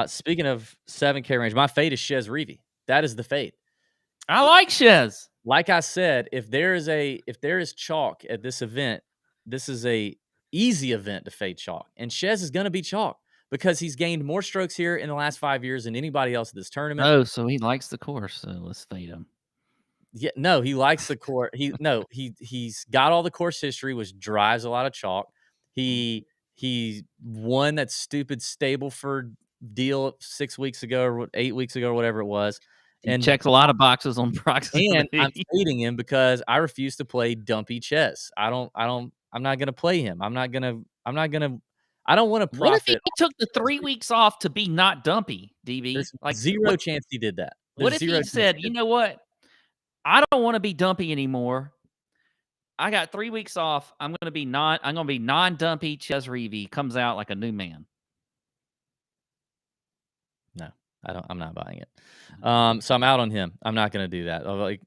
Speaking of 7K range, my fade is Chez Reavie. That is the fade. I like Chez. Like I said, if there is chalk at this event, this is a easy event to fade chalk, and Chez is going to be chalk because he's gained more strokes here in the last 5 years than anybody else at this tournament. Oh, so he likes the course. So let's fade him. Yeah, no, he likes the course. He's got all the course history, which drives a lot of chalk. He won that stupid Stableford deal 6 weeks ago or 8 weeks ago or whatever it was. He checks a lot of boxes on And I'm proximity. fading him because I refuse to play dumpy chess. I'm not gonna play him. I don't wanna What if he profit off took the Chez 3 Reavie. weeks off to be not dumpy, DB? There's Like, 0 chance he did that. what There's if 0 he chance said, he "You did know what? I don't wanna be dumpy anymore. I got 3 weeks off. I'm gonna be non-dumpy." Chez Reavie comes out like a new man. No, I'm not buying it. So I'm out on him. I'm not gonna do that. Like,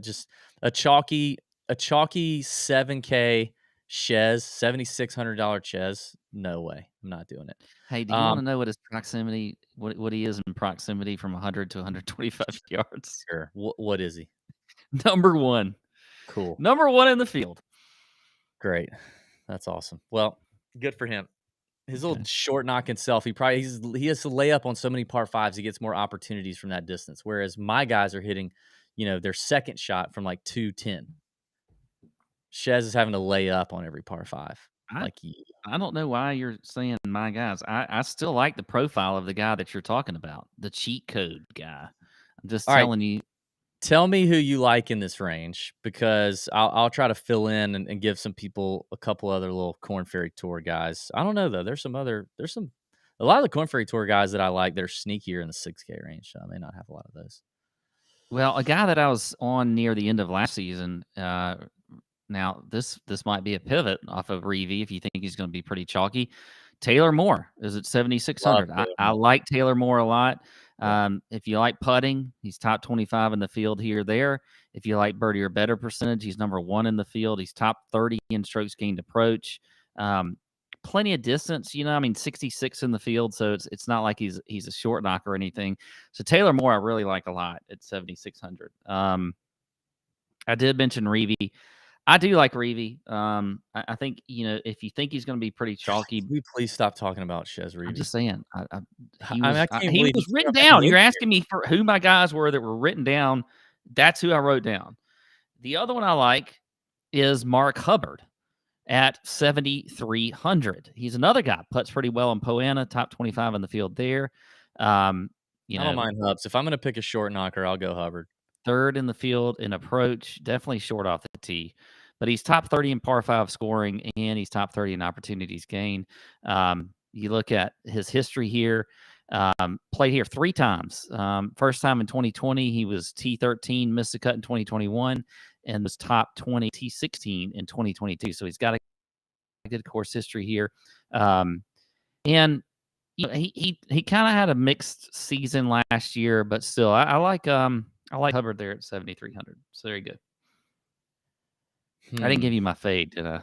just a chalky 7K Chez, $7,600 Chez. No way. I'm not doing it. Hey, do you Um, wanna know what his proximity what he is in proximity from 100 to 125 yards? sure. What is he? Number 1. Cool. Number 1 in the field. Great. That's awesome. Well, good for him. His little Okay. short knocking self, he has to lay up on so many par fives. He gets more opportunities from that distance. Whereas my guys are hitting, their second shot from like 210. Chez is having to lay up on every par five. I Like you. I don't know why you're saying my guys. I still like the profile of the guy that you're talking about, the cheat code guy. I'm just All right. telling you. Tell me who you like in this range because I'll try to fill in and give some people a couple other little Corn Ferry Tour guys. I don't know though. There's a lot of the Corn Ferry Tour guys that I like. They're sneakier in the 6K range. So I may not have a lot of those. Well, a guy that I was on near the end of last season. Now this might be a pivot off of Reavie if you think he's going to be pretty chalky. Taylor Moore is at 7,600. I like Taylor Moore a lot. If you like putting, he's top 25 in the field here or there. If you like birdie or better percentage, he's number 1 in the field. He's top 30 in strokes gained approach. Plenty of distance, I mean, 66 in the field, so it's not like he's a short knock or anything. So Taylor Moore, I really like a lot at 7,600. I did mention Reavie. I do like Reavie. I think if you think he's going to be pretty God, chalky, can we please stop talking about Chez I'm Reavie? just saying. He I mean, was I can't he believe was he's written up at the down. end You're here. asking me for who my guys were that were written down. That's who I wrote down. The other one I like is Mark Hubbard at 7,300. He's another guy, putts pretty well in Poana, top 25 in the field there. Um, you I don't know, mind Hubs. If I'm gonna pick a short knocker, I'll go Hubbard. third in the field in approach, definitely short off the tee. But he's top 30 in par 5 scoring, and he's top 30 in opportunities gained. You look at his history here, played here 3 times. First time in 2020, he was T13, missed the cut in 2021, and was top 20 T16 in 2022. So he's got a good course history here. And he kind of had a mixed season last year, but still, I like Hubbard there at 7,300. So very good. I didn't give you my fade, did I?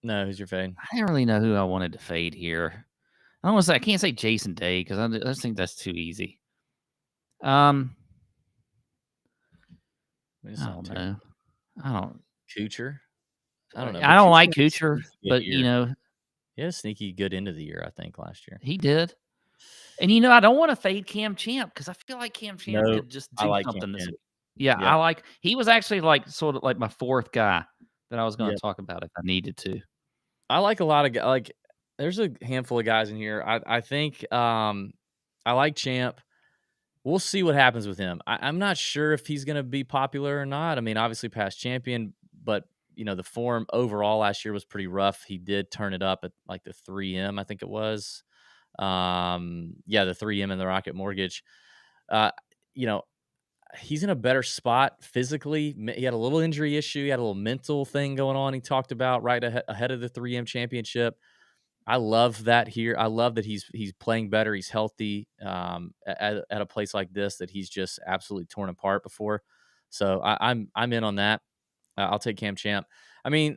No, who's your fade? I didn't really know who I wanted to fade here. I can't say Jason Day because I just think that's too easy. It's I not don't terrible. know. I don't. Kuchar? I don't know. I But don't Kuchar like had a Kuchar, sneaky good but year. He had a sneaky good end of the year, I think, last year. he did. And I don't want to fade Cam Champ because I feel like Cam Champ No, could just I do like Cam something this Champ. week. Yeah, Yep. he was actually sort of like my 4th guy that I was going Yep. to talk about if I needed to. I like a lot of like. There's a handful of guys in here. I think I like Champ. We'll see what happens with him. I'm not sure if he's going to be popular or not. I mean, obviously past champion, but the form overall last year was pretty rough. He did turn it up at like the 3M, I think it was. Yeah, the 3M in the Rocket Mortgage. Uh, you know, he's in a better spot physically. He had a little injury issue. He had a little mental thing going on. He talked about right ahead of the 3M championship. I love that here. I love that he's playing better. He's healthy at a place like this that he's just absolutely torn apart before. So I'm in on that. I'll take Cam Champ. I mean,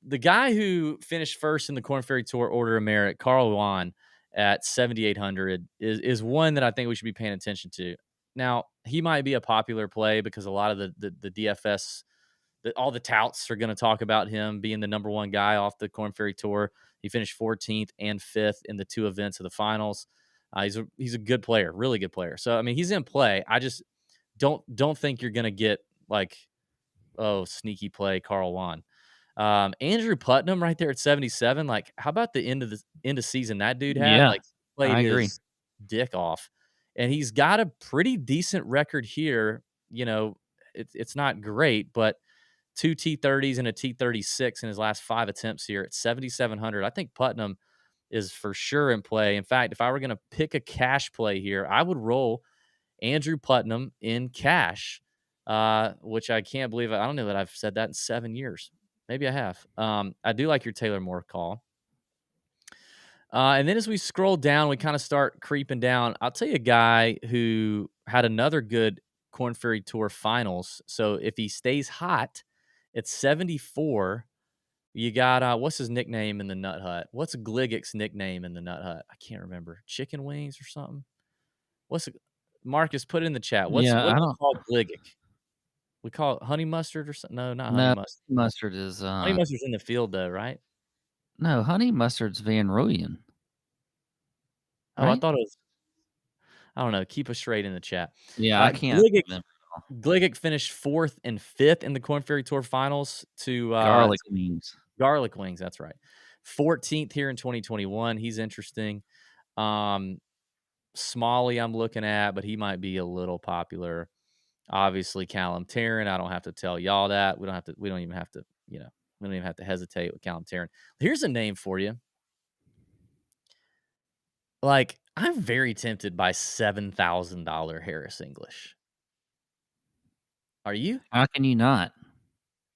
the guy who finished first in the Korn Ferry Tour Order of Merit, Carl Yuan, at 7,800 is one that I think we should be paying attention to. Now, he might be a popular play because a lot of the DFS, all the touts are going to talk about him being the number one guy off the Korn Ferry Tour. He finished 14th and 5th in the 2 events of the finals. He's a good player, really good player. So I mean, he's in play. I just don't think you're going to get like, oh, sneaky play Carl Juan. Andrew Putnam right there at 77. Like, how about the end of season that dude had? Yeah, Like, played I agree. his dick off, and he's got a pretty decent record here. It's not great, but 2 T30s and a T36 in his last 5 attempts here at 7,700. I think Putnam is for sure in play. In fact, if I were going to pick a cash play here, I would roll Andrew Putnam in cash, which I can't believe. I don't know that I've said that in 7 years. Maybe I have. I do like your Taylor Moore call. And then as we scroll down, we kind of start creeping down. I'll tell you a guy who had another good Korn Ferry Tour finals. So if he stays hot at 74, you got what's his nickname in the Nut Hut? What's Gligic's nickname in the Nut Hut? I can't remember. Chicken wings or something? What's Marcus? Put it in the chat. What Yeah, do I we don't call Gligic? We call it honey mustard or something? No, not honey know. mustard. Mustard is, Honey mustard's in the field though, right? no, honey mustard's Van Rooyen, Oh, I right? thought it was. I don't know. Keep us straight in the chat. Yeah, I can't remember. Gligic finished 4th and 5th in the Korn Ferry Tour Finals Garlic wings. Garlic Wings. That's right. 14th here in 2021. He's interesting. Smalley, I'm looking at, but he might be a little popular. Obviously, Callum Tarrant. I don't have to tell y'all that. We don't even have to. We don't even have to hesitate with Callum Tarrant. Here's a name for you. Like, I'm very tempted by $7,000 Harris English. Are you? How can you not?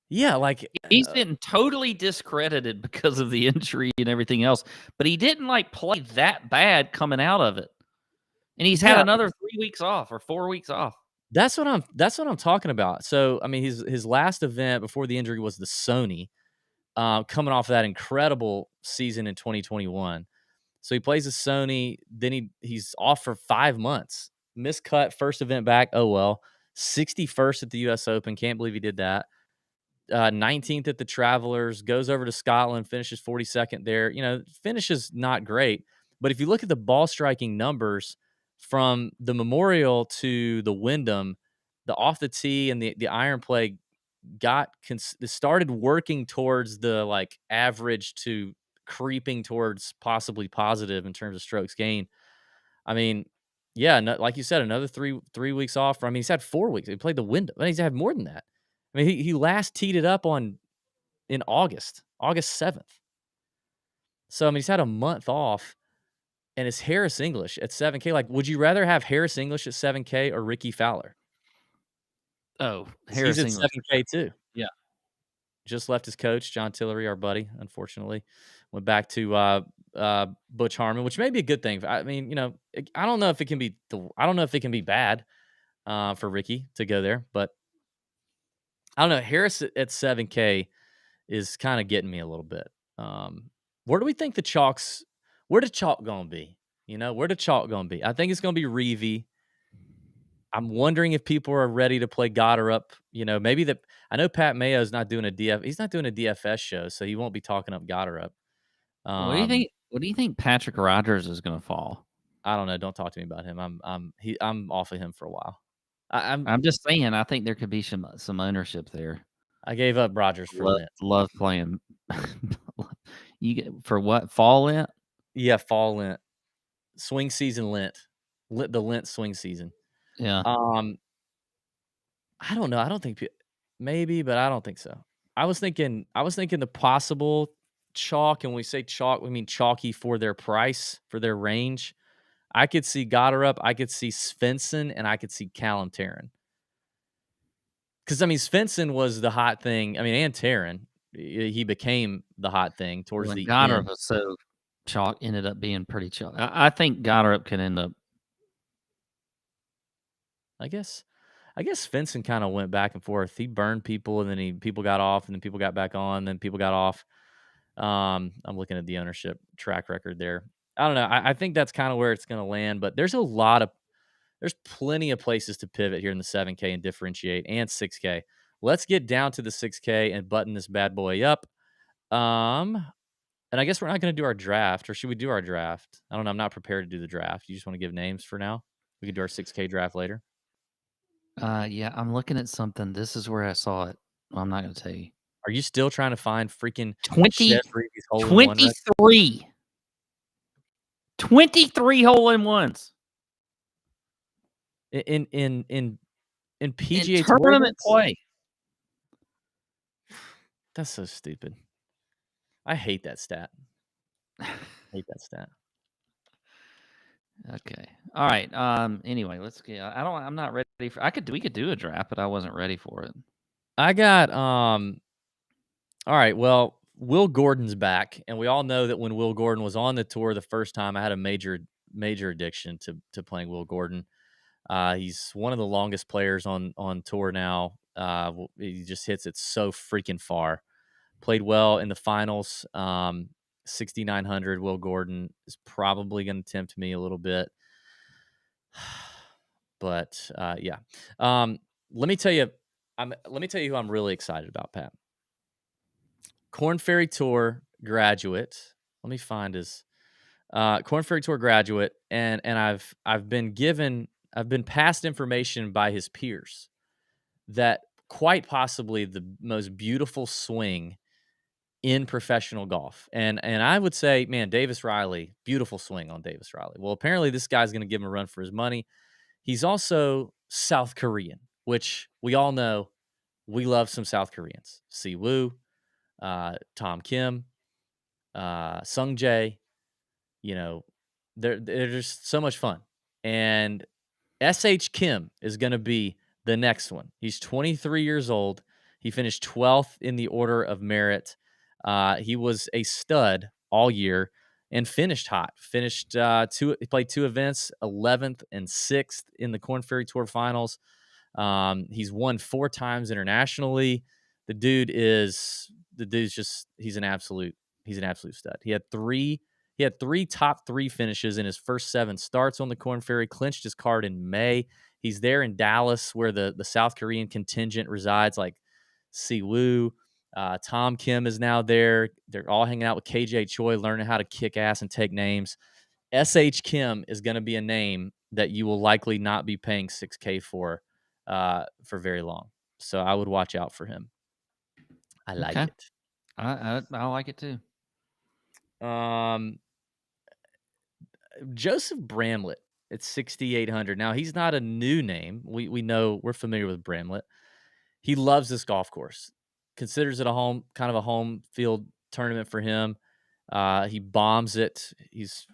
Yeah, like He's been totally discredited because of the injury and everything else, but he didn't play that bad coming out of it. And he's had yeah, another 3 weeks off or 4 weeks off. that's what I'm talking about. So, I mean, his last event before the injury was the Sony. coming off of that incredible season in 2021. So he plays with Sony. Then he's off for 5 months. Miscut first event back. Oh well. 61st at the U.S. Open. Can't believe he did that. 19th at the Travelers. Goes over to Scotland. Finishes 42nd there. Finishes not great. But if you look at the ball striking numbers from the Memorial to the Wyndham, the off the tee and the iron play started working towards the like average to creeping towards possibly positive in terms of strokes gained. I mean, yeah, no, like you said, another three weeks off. I mean, he's had 4 weeks. He played the window. He's had more than that. I mean, he last teed it up in August 7th. So I mean, he's had a month off, and it's Harris English at 7K. Like, would you rather have Harris English at 7K or Ricky Fowler? Oh, 'Cause he's Harris at English. 7K too. Yeah. Just left his coach, John Tillery, our buddy, unfortunately. Went back to, Butch Harmon, which may be a good thing. I mean, I don't know if it can be I don't know if it can be bad, for Ricky to go there, but I don't know. Harris at 7K is kinda getting me a little bit. Where do we think where the chalk gonna be? Where the chalk gonna be? I think it's gonna be Reeve. I'm wondering if people are ready to play Goddard up. Maybe I know Pat Mayo's not doing he's not doing a DFS show, so he won't be talking up Goddard up. What do you Um, think? What do you think Patrick Rogers is going to fall? I don't know. Don't talk to me about him. I'm off of him for a while. I'm I'm just saying. I think there could be some ownership there. I gave up Rogers for Lent. Love playing. You get for what fall Lent? Yeah, fall Lent, swing season the Lent swing season. Yeah. Um, I don't know. I don't think maybe, but I don't think so. I was thinking the possible chalk, and when we say chalk, we mean chalky for their price, for their range. I could see Goddard, I could see Svensson, and I could see Callum Tarrant. Because I mean, Svensson was the hot thing. I mean, and Tarrant, he became the hot thing towards When the Goddard end. was so chalk, ended up being pretty chalk. I think Goddard can end up. I guess. I guess Svensson kind of went back and forth. He burned people, and then people got off, and then people got back on, and then people got off. I'm looking at the ownership track record there. I don't know. I think that's kind of where it's going to land, but there's plenty of places to pivot here in the 7K and differentiate, and 6K. Let's get down to the 6K and button this bad boy up. Um, and I guess we're not going to do our draft, or should we do our draft? I don't know. I'm not prepared to do the draft. You just want to give names for now? We can do our 6K draft later. Yeah, I'm looking at something. This is where I saw it. I'm not going to tell you. Are you still trying to find freaking 20, Chet Reeves hole in one? 23. 23 hole in ones In in PGA Tour tournament events? play. That's so stupid. I hate that stat. Hate that stat. Okay. All right. Anyway, let's get. I'm not ready for. We could do a draft, but I wasn't ready for it. I got all right, well, Will Gordon's back, and we all know that when Will Gordon was on the tour the first time, I had a major addiction to playing Will Gordon. He's one of the longest players on tour now. He just hits it so freaking far. Played well in the finals. 6,900. Will Gordon is probably going to tempt me a little bit, but yeah. Let me tell you, who I'm really excited about, Pat. Corn Ferry Tour graduate. Let me find his Corn Ferry Tour graduate, and I've been passed information by his peers that quite possibly the most beautiful swing in professional golf. And I would say, man, Davis Riley, beautiful swing on Davis Riley. Well, apparently this guy's going to give him a run for his money. He's also South Korean, which we all know we love some South Koreans. Si Woo, Tom Kim, Sung Jae, they're just so much fun. And SH Kim is going to be the next one. He's 23 years old. He finished 12th in the order of merit. He was a stud all year and finished hot. He played 2 events, 11th and 6th in the Corn Ferry Tour Finals. He's won 4 times internationally. The dude's just he's an absolute stud. He had three top 3 finishes in his first 7 starts on the Korn Ferry, clinched his card in May. He's there in Dallas where the South Korean contingent resides, like Siwoo. Tom Kim is now there. They're all hanging out with KJ Choi, learning how to kick ass and take names. SH Kim is going to be a name that you will likely not be paying $6K for very long. So I would watch out for him. I like it. I like it too. Joseph Bramlett at 6,800. Now he's not a new name. We know, we're familiar with Bramlett. He loves this golf course. Considers it kind of a home field tournament for him. He bombs it. He's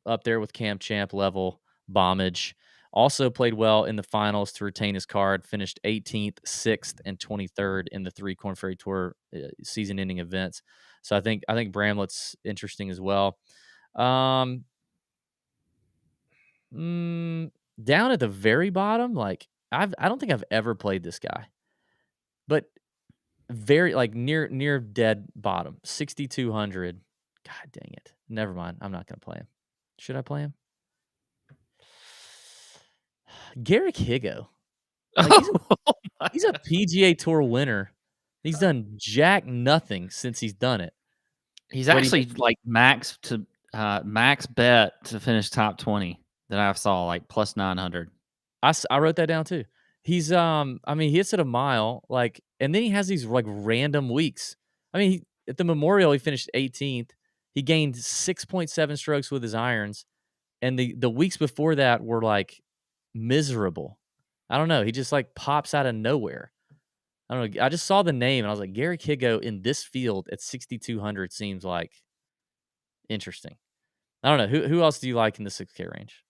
up there with Cam Champ level bombage. Also played well in the finals to retain his card. Finished 18th, 6th, and 23rd in the 3 Korn Ferry Tour season-ending events. So I think Bramlett's interesting as well. Down at the very bottom, like I don't think I've ever played this guy, but very like near dead bottom, 6,200. God dang it! Never mind. I'm not gonna play him. Should I play him? Garrick Higgo. Like he's a PGA Tour winner. He's done jack nothing since he's done it. He's actually like max bet to finish top 20 that I saw, like plus 900. I wrote that down too. He's I mean, he hits it a mile, like, and then he has these like random weeks. I mean, at the Memorial he finished 18th. He gained 6.7 strokes with his irons, and the weeks before that were like miserable. I don't know. He just like pops out of nowhere. I don't know. I just saw the name and I was like, Garrick Higgo in this field at 6,200 seems like interesting. I don't know. Who else do you like in the 6K range?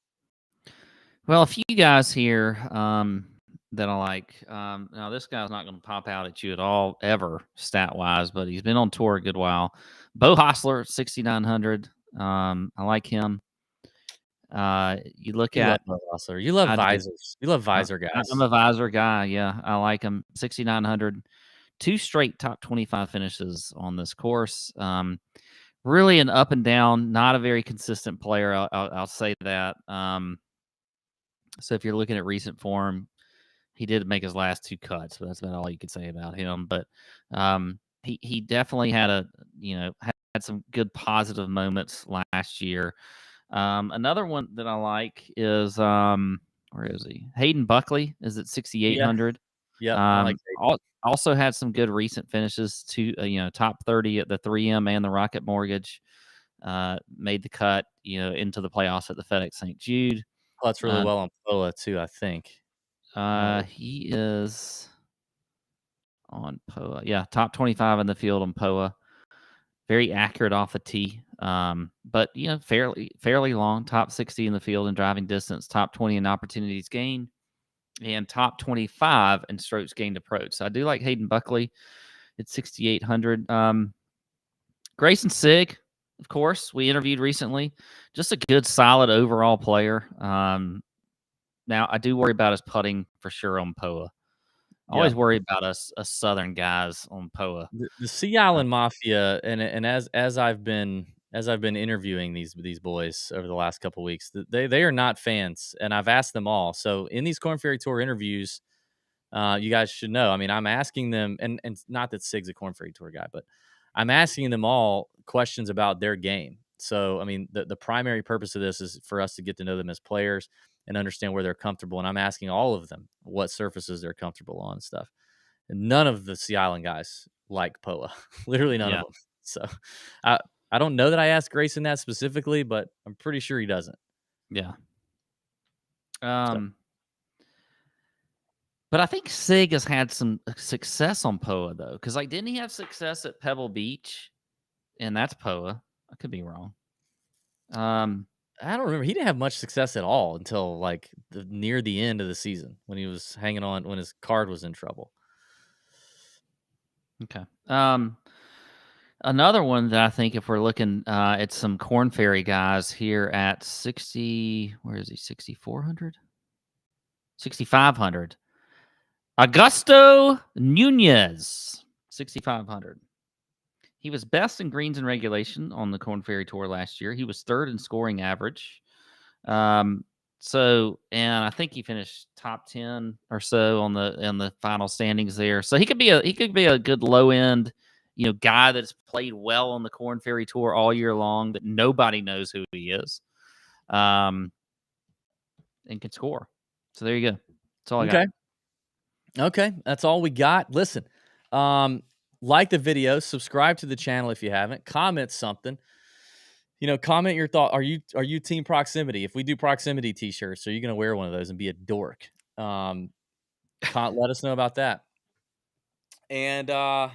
Well, a few guys here that I like. Now, this guy's not going to pop out at you at all, ever, stat-wise, but he's been on tour a good while. Bo Hostler, 6,900. I like him. You look at Bo Hostler. You love visors. You love visor guys. I'm a visor guy. Yeah, I like him. 6,900. 2 straight top 25 finishes on this course. Really an up and down, not a very consistent player. I'll say that. So if you're looking at recent form, he did make his last 2 cuts, but that's about all you could say about him. But he definitely had had some good positive moments last year. Another one that I like is where is he? Hayden Buckley is at 6,800. Yeah, I like also had some good recent finishes to top 30 at the 3M and the Rocket Mortgage. Made the cut into the playoffs at the FedEx St. Jude. That's really well on POA too, I think. He is on POA. Yeah, top 25 in the field on POA. Very accurate off the tee. But fairly long, top 60 in the field in driving distance, top 20 in opportunities gained, and top 25 in strokes gained approach. So I do like Hayden Buckley at 6,800. Grayson Sigg, of course, we interviewed recently. Just a good, solid overall player. Now, I do worry about his putting for sure on POA. I always worry about us Southern guys on POA. The Sea Island Mafia, and as I've been interviewing these boys over the last couple of weeks, they are not fans, and I've asked them all. So in these Korn Ferry Tour interviews, you guys should know. I mean, I'm asking them, and not that Sig's a Korn Ferry Tour guy, but I'm asking them all questions about their game. So, I mean, the primary purpose of this is for us to get to know them as players and understand where they're comfortable. And I'm asking all of them what surfaces they're comfortable on and stuff. And none of the Sea Island guys like POA, literally none of them. So I don't know that I asked Grayson that specifically, but I'm pretty sure he doesn't. Yeah. But I think Sig has had some success on POA though, because like didn't he have success at Pebble Beach? And that's POA. I could be wrong. I don't remember. He didn't have much success at all until like near the end of the season when he was hanging on when his card was in trouble. Okay. Another one that I think if we're looking at some Korn Ferry guys here at 60, where is he? 6,400? 6,500. Augusto Nunez, 6,500. He was best in greens and regulation on the Corn Ferry Tour last year. He was third in scoring average. And I think he finished top 10 or so on the final standings there. So he could be a good low end, guy that's played well on the Corn Ferry Tour all year long that nobody knows who he is. And can score. So there you go. That's all I got. Okay, that's all we got. Listen, like the video, subscribe to the channel if you haven't, comment something. Comment your thought. Are you team proximity? If we do proximity t-shirts, are you gonna wear one of those and be a dork? Let us know about that. And yeah,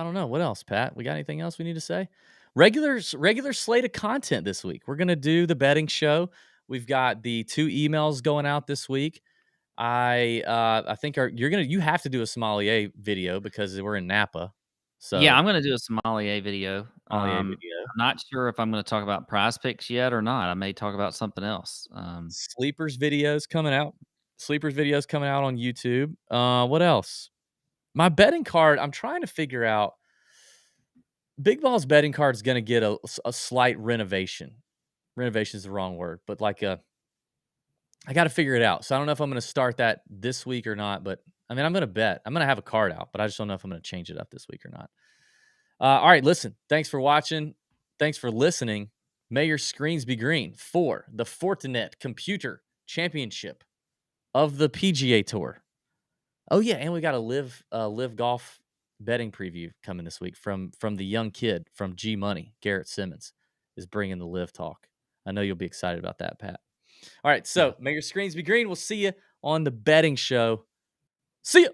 I don't know. What else, Pat? We got anything else we need to say? Regular slate of content this week. We're gonna do the betting show. We've got the 2 emails going out this week. I think you have to do a sommelier video because we're in Napa. Yeah, So I'm gonna do a sommelier video. sommelier video. I'm not sure if I'm gonna talk about prize picks yet or not. I may talk about something else. Sleepers videos coming out. Sleepers videos coming out on YouTube. What else? My betting card, I'm trying to figure out. Big Ball's betting card is going to get a slight renovation. Renovation is the wrong word, but I got to figure it out. So I don't know if I'm going to start that this week or not, but I mean, I'm going to bet. I'm going to have a card out, but I just don't know if I'm going to change it up this week or not. All right, listen. Thanks for watching. Thanks for listening. May your screens be green for the Fortinet Computer Championship of the PGA Tour. Oh yeah, and we got a live golf betting preview coming this week from the young kid from G Money. Garrett Simmons is bringing the live talk. I know you'll be excited about that, Pat. All right, so may your screens be green. We'll see you on the betting show. See ya.